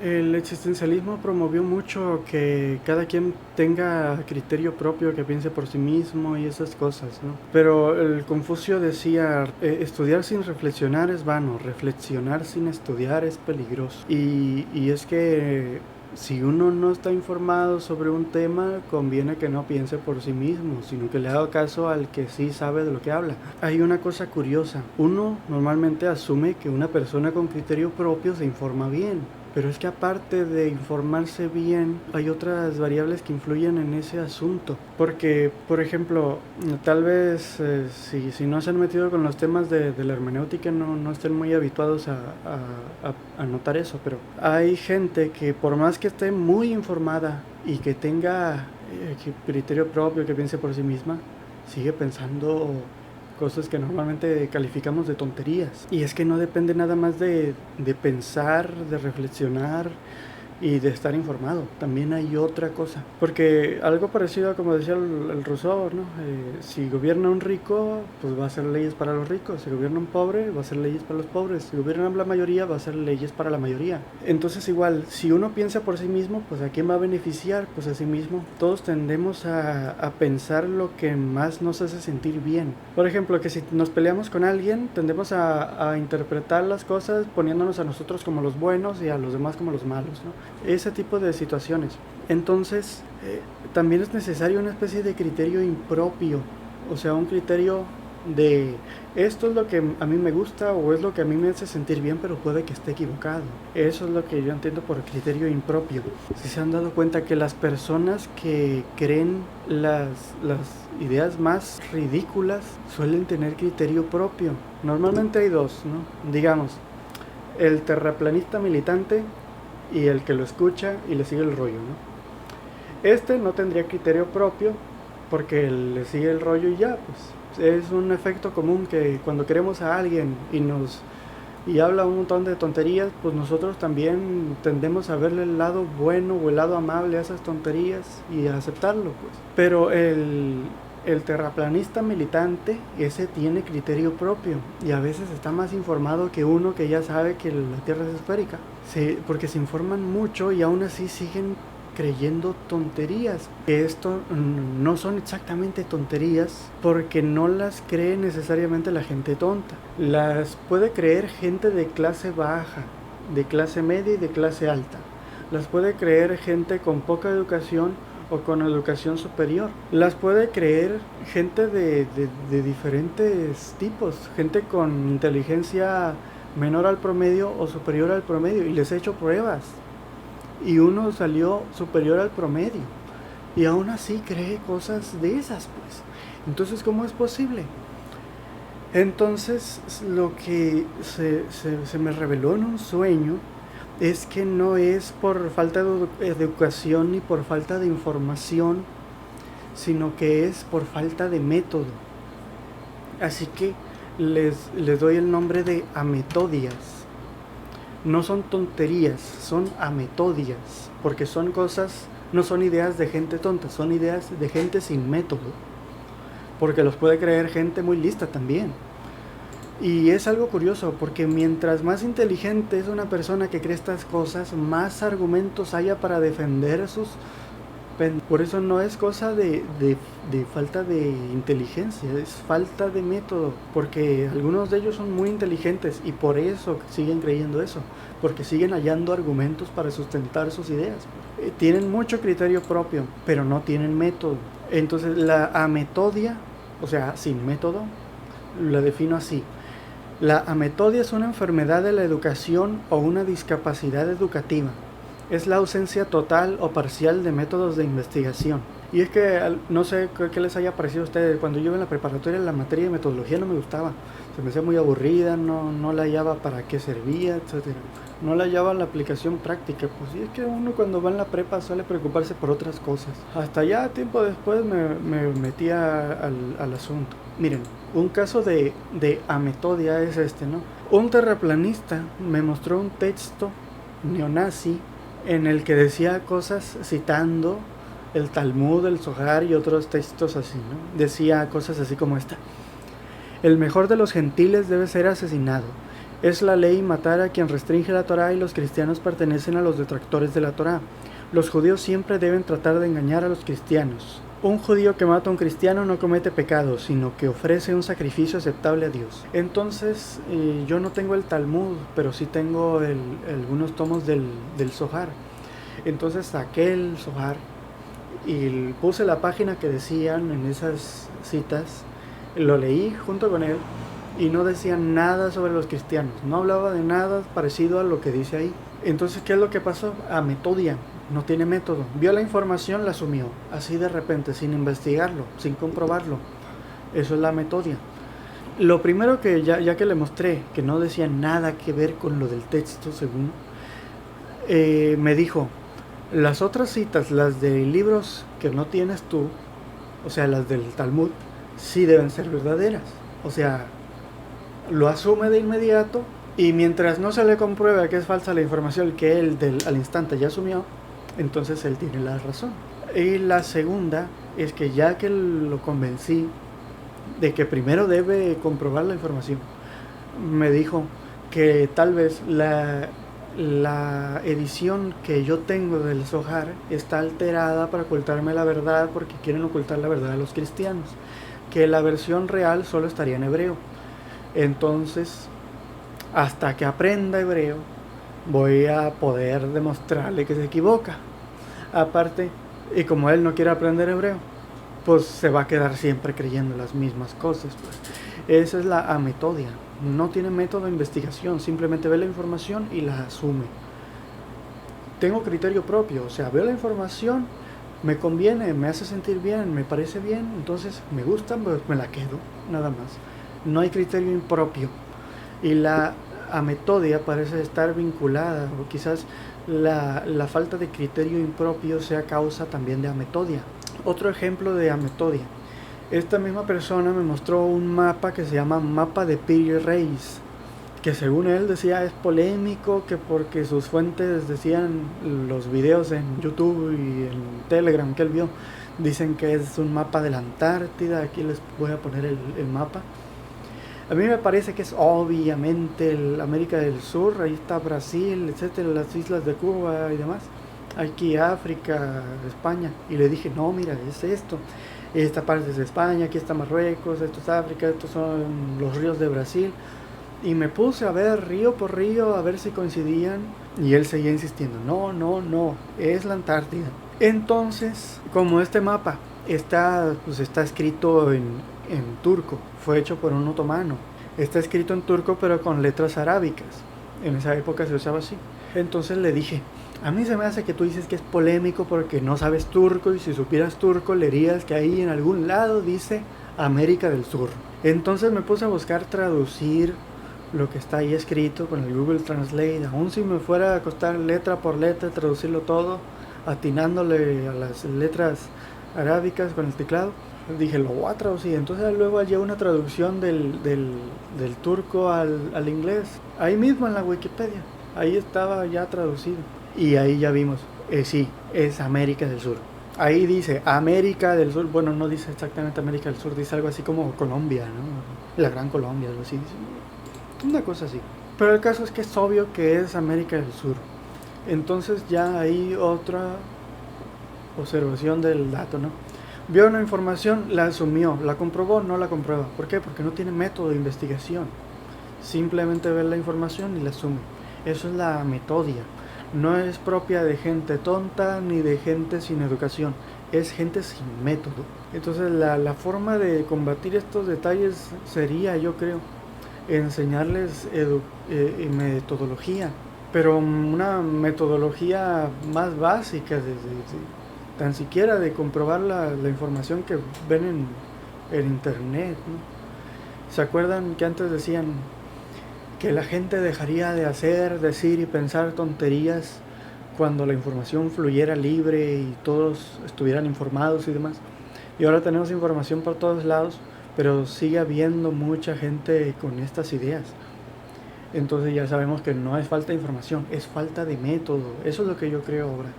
El existencialismo promovió mucho que cada quien tenga criterio propio, que piense por sí mismo y esas cosas, ¿no? Pero el Confucio decía, estudiar sin reflexionar es vano, reflexionar sin estudiar es peligroso. Y es que si uno no está informado sobre un tema, conviene que no piense por sí mismo, sino que le haga caso al que sí sabe de lo que habla. Hay una cosa curiosa, uno normalmente asume que una persona con criterio propio se informa bien, pero es que aparte de informarse bien, hay otras variables que influyen en ese asunto. Porque, por ejemplo, tal vez si no se han metido con los temas de la hermenéutica, no estén muy habituados a notar eso. Pero hay gente que por más que esté muy informada y que tenga criterio propio, que piense por sí misma, sigue pensando cosas que normalmente calificamos de tonterías. Y es que no depende nada más de pensar, de reflexionar y de estar informado. También hay otra cosa. Porque algo parecido a como decía el Rousseau, ¿no? Si gobierna un rico, pues va a hacer leyes para los ricos. Si gobierna un pobre, va a hacer leyes para los pobres. Si gobierna la mayoría, va a hacer leyes para la mayoría. Entonces igual, si uno piensa por sí mismo, pues ¿a quién va a beneficiar? Pues a sí mismo. Todos tendemos a pensar lo que más nos hace sentir bien. Por ejemplo, que si nos peleamos con alguien, tendemos a interpretar las cosas poniéndonos a nosotros como los buenos y a los demás como los malos, ¿no? Ese tipo de situaciones. Entonces, también es necesario una especie de criterio impropio, o sea, un criterio de esto es lo que a mí me gusta o es lo que a mí me hace sentir bien, pero puede que esté equivocado. Eso es lo que yo entiendo por criterio impropio. Si se han dado cuenta que las personas que creen las ideas más ridículas suelen tener criterio propio. Normalmente hay dos, ¿no? Digamos, el terraplanista militante y el que lo escucha y le sigue el rollo, ¿no? Este no tendría criterio propio porque le sigue el rollo y ya, pues es un efecto común que cuando queremos a alguien y habla un montón de tonterías, pues nosotros también tendemos a verle el lado bueno o el lado amable a esas tonterías y a aceptarlo, pues. Pero el terraplanista militante, ese tiene criterio propio y a veces está más informado que uno que ya sabe que la Tierra es esférica. Porque se informan mucho y aún así siguen creyendo tonterías. Que esto no son exactamente tonterías porque no las cree necesariamente la gente tonta. Las puede creer gente de clase baja, de clase media y de clase alta. Las puede creer gente con poca educación o con educación superior. Las puede creer gente de diferentes tipos, gente con inteligencia menor al promedio o superior al promedio, y les he hecho pruebas y uno salió superior al promedio y aún así cree cosas de esas, pues. Entonces, ¿cómo es posible? Entonces, lo que se me reveló en un sueño es que no es por falta de educación ni por falta de información, sino que es por falta de método. Así que les doy el nombre de ametodias. No son tonterías, son ametodias, porque son cosas, no son ideas de gente tonta, son ideas de gente sin método, porque los puede creer gente muy lista también. Y es algo curioso, porque mientras más inteligente es una persona que cree estas cosas, más argumentos haya para defender sus... Por eso no es cosa de falta de inteligencia, es falta de método, porque algunos de ellos son muy inteligentes y por eso siguen creyendo eso, porque siguen hallando argumentos para sustentar sus ideas. Tienen mucho criterio propio, pero no tienen método. Entonces la ametodia, o sea, sin método, la defino así. La ametodia es una enfermedad de la educación o una discapacidad educativa. Es la ausencia total o parcial de métodos de investigación. Y es que no sé qué les haya parecido a ustedes. Cuando yo en la preparatoria la materia de metodología no me gustaba. Se me hacía muy aburrida, no la hallaba para qué servía, etc. No la hallaba la aplicación práctica. Pues y es que uno cuando va en la prepa suele preocuparse por otras cosas. Hasta ya tiempo después me metía al asunto. Miren, un caso de ametodia es este, ¿no? Un terraplanista me mostró un texto neonazi en el que decía cosas citando el Talmud, el Zohar y otros textos así, ¿no? Decía cosas así como esta: el mejor de los gentiles debe ser asesinado, Es la ley matar a quien restringe la Torá y los cristianos pertenecen a los detractores de la Torá. Los judíos siempre deben tratar de engañar a los cristianos. Un judío que mata a un cristiano no comete pecado, sino que ofrece un sacrificio aceptable a Dios. Entonces, yo no tengo el Talmud, pero sí tengo algunos tomos del Zohar. Entonces saqué el Zohar y puse la página que decían en esas citas, lo leí junto con él y no decían nada sobre los cristianos, no hablaba de nada parecido a lo que dice ahí. Entonces, ¿qué es lo que pasó? A Metodia. No tiene método. Vio la información, la asumió, así de repente, sin investigarlo, sin comprobarlo. Eso es la metodia. Lo primero que ya que le mostré, que no decía nada que ver con lo del texto, según, me dijo, las otras citas, las de libros que no tienes tú, o sea, las del Talmud, sí deben ser verdaderas. O sea, lo asume de inmediato y mientras no se le compruebe que es falsa la información que él al instante ya asumió, entonces él tiene la razón. Y la segunda es que ya que lo convencí de que primero debe comprobar la información, me dijo que tal vez la edición que yo tengo del Zohar está alterada para ocultarme la verdad, porque quieren ocultar la verdad a los cristianos, que la versión real solo estaría en hebreo. Entonces, hasta que aprenda hebreo, voy a poder demostrarle que se equivoca. Aparte, y como él no quiere aprender hebreo, pues se va a quedar siempre creyendo las mismas cosas. Pues. Esa es la ametodia. No tiene método de investigación, simplemente ve la información y la asume. Tengo criterio propio, o sea, veo la información, me conviene, me hace sentir bien, me parece bien, entonces me gusta, pues me la quedo, nada más. No hay criterio impropio. Y la ametodia parece estar vinculada, o quizás la falta de criterio impropio sea causa también de ametodia. Otro ejemplo de ametodia. Esta misma persona me mostró un mapa que se llama Mapa de Piri Reis, que según él decía es polémico, que porque sus fuentes decían, los videos en YouTube y en Telegram que él vio, dicen que es un mapa de la Antártida. Aquí les voy a poner el mapa. A mí me parece que es obviamente América del Sur, ahí está Brasil, etcétera, las islas de Cuba y demás. Aquí África, España. Y le dije, no, mira, es esto. Esta parte es España, aquí está Marruecos, esto es África, estos son los ríos de Brasil. Y me puse a ver río por río, a ver si coincidían. Y él seguía insistiendo, no, es la Antártida. Entonces, como este mapa está escrito en turco, fue hecho por un otomano. Está escrito en turco pero con letras arábicas. En esa época se usaba así. Entonces le dije, a mí se me hace que tú dices que es polémico porque no sabes turco, y si supieras turco leerías que ahí en algún lado dice América del Sur. Entonces me puse a buscar traducir lo que está ahí escrito con el Google Translate, aun si me fuera a costar letra por letra traducirlo todo, atinándole a las letras arábicas con el teclado. Dije, lo voy a traducir. Entonces luego hallé una traducción del turco al inglés, ahí mismo en la Wikipedia, ahí estaba ya traducido. Y ahí ya vimos, sí, es América del Sur. Ahí dice América del Sur, bueno, no dice exactamente América del Sur, dice algo así como Colombia, ¿no? La Gran Colombia, algo así, dice. Una cosa así. Pero el caso es que es obvio que es América del Sur. Entonces ya hay otra observación del dato, ¿no? Vio una información, la asumió, la comprobó, no la comprueba. ¿Por qué? Porque no tiene método de investigación. Simplemente ve la información y la asume. Eso es la metodia. No es propia de gente tonta ni de gente sin educación. Es gente sin método. Entonces la forma de combatir estos detalles sería, yo creo, enseñarles metodología. Pero una metodología más básica, tan siquiera de comprobar la información que ven en internet, ¿no? ¿Se acuerdan que antes decían que la gente dejaría de hacer, decir y pensar tonterías cuando la información fluyera libre y todos estuvieran informados y demás? Y ahora tenemos información por todos lados, pero sigue habiendo mucha gente con estas ideas. Entonces ya sabemos que no es falta de información, es falta de método. Eso es lo que yo creo ahora.